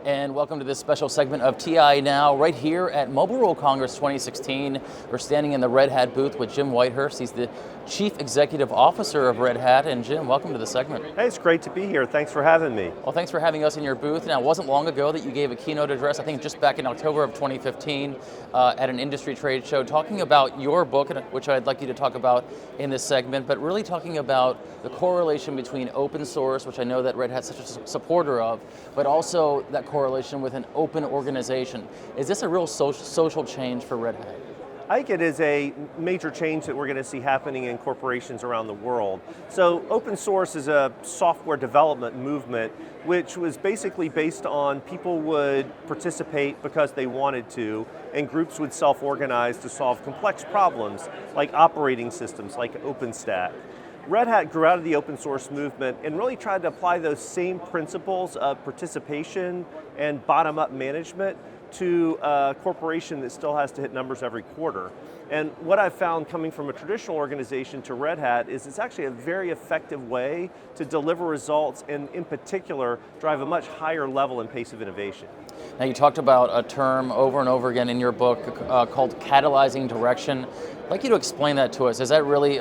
And welcome to this special segment of TI Now, right here at Mobile World Congress 2016. We're standing in the Red Hat booth with Jim Whitehurst. He's the Chief Executive Officer of Red Hat. And Jim, welcome to the segment. Hey, it's great to be here. Thanks for having me. Well, thanks for having us in your booth. Now, it wasn't long ago that you gave a keynote address, I think just back in October of 2015, at an industry trade show, talking about your book, which I'd like you to talk about in this segment, but really talking about the correlation between open source, which I know that Red Hat's such a supporter of, but also that correlation with an open organization. Is this a real social change for Red Hat? I think it is a major change that we're going to see happening in corporations around the world. So open source is a software development movement which was basically based on people would participate because they wanted to, and groups would self-organize to solve complex problems like operating systems, like OpenStack. Red Hat grew out of the open source movement and really tried to apply those same principles of participation and bottom-up management to a corporation that still has to hit numbers every quarter. And what I've found coming from a traditional organization to Red Hat is it's actually a very effective way to deliver results and in particular drive a much higher level and pace of innovation. Now you talked about a term over and over again in your book called catalyzing direction. I'd like you to explain that to us. Is that really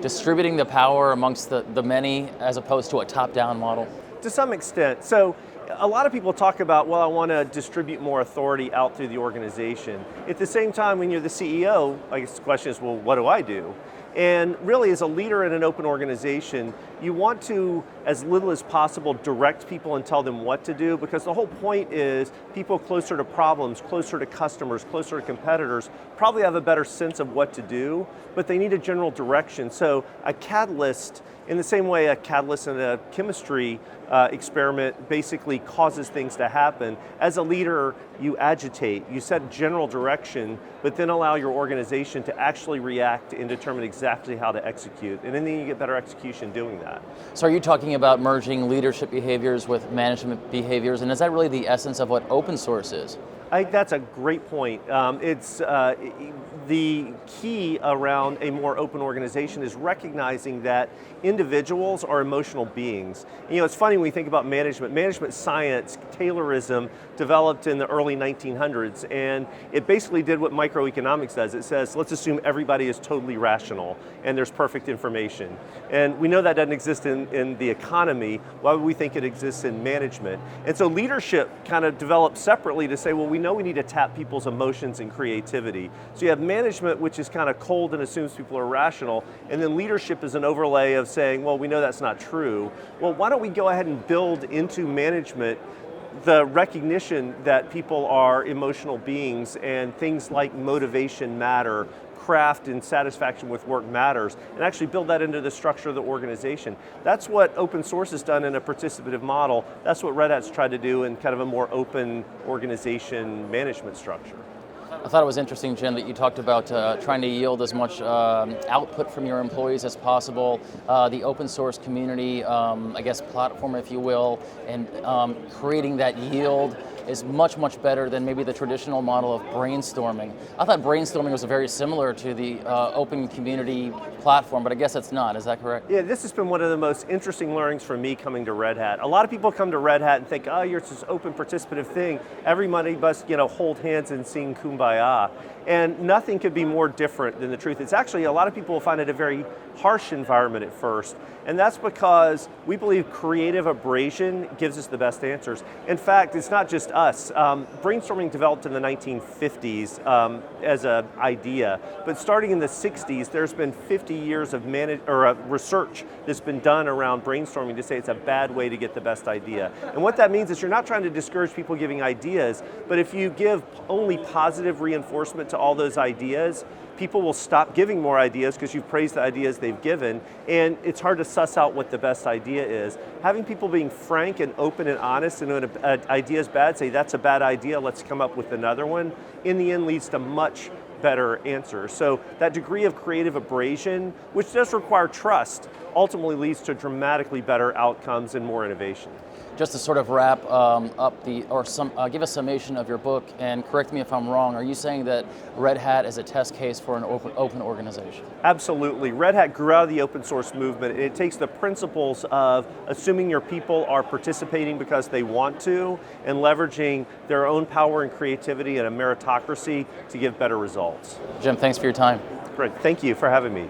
distributing the power amongst the many as opposed to a top-down model? To some extent. So a lot of people talk about, well, I want to distribute more authority out through the organization. At the same time, when you're the CEO, I guess the question is, well, what do I do? And really, as a leader in an open organization, you want to, as little as possible, direct people and tell them what to do, because the whole point is people closer to problems, closer to customers, closer to competitors, probably have a better sense of what to do, but they need a general direction. So a catalyst, in the same way a catalyst in a chemistry experiment basically causes things to happen. As a leader, you agitate, you set general direction, but then allow your organization to actually react and determine exactly how to execute. And then you get better execution doing that. So are you talking about merging leadership behaviors with management behaviors, and is that really the essence of what open source is? I think that's a great point. It's the key around a more open organization is recognizing that individuals are emotional beings. You know, it's funny when we think about management. Management science, Taylorism, developed in the early 1900s, and it basically did what microeconomics does. It says, let's assume everybody is totally rational and there's perfect information. And we know that doesn't exist in the economy. Why would we think it exists in management? And so leadership kind of developed separately to say, well, we know we need to tap people's emotions and creativity. So you have management, which is kind of cold and assumes people are rational, and then leadership is an overlay of saying, well, we know that's not true. Well, why don't we go ahead and build into management the recognition that people are emotional beings and things like motivation matter, craft and satisfaction with work matters, and actually build that into the structure of the organization. That's what open source has done in a participative model. That's what Red Hat's tried to do in kind of a more open organization management structure. I thought it was interesting, Jim, that you talked about trying to yield as much output from your employees as possible, the open source community, I guess, platform, if you will, and creating that yield is much, much better than maybe the traditional model of brainstorming. I thought brainstorming was very similar to the open community platform, but I guess it's not. Is that correct? Yeah, this has been one of the most interesting learnings for me coming to Red Hat. A lot of people come to Red Hat and think, oh, you're this open participative thing. Everybody must, hold hands and sing Kumbaya. And nothing could be more different than the truth. It's actually, a lot of people will find it a very harsh environment at first. And that's because we believe creative abrasion gives us the best answers. In fact, it's not just us. Brainstorming developed in the 1950s as an idea, but starting in the 60s, there's been 50 years of research that's been done around brainstorming to say it's a bad way to get the best idea. And what that means is you're not trying to discourage people giving ideas, but if you give only positive reinforcement to all those ideas, people will stop giving more ideas because you've praised the ideas they've given, and it's hard to suss out what the best idea is. Having people being frank and open and honest, and when an idea is bad, say that's a bad idea, let's come up with another one, in the end leads to much better answers. So that degree of creative abrasion, which does require trust, ultimately leads to dramatically better outcomes and more innovation. just to sort of wrap up give a summation of your book, and correct me if I'm wrong, are you saying that Red Hat is a test case for an open organization? Absolutely. Red Hat grew out of the open source movement. It takes the principles of assuming your people are participating because they want to, and leveraging their own power and creativity and a meritocracy to give better results. Jim, thanks for your time. Great, thank you for having me.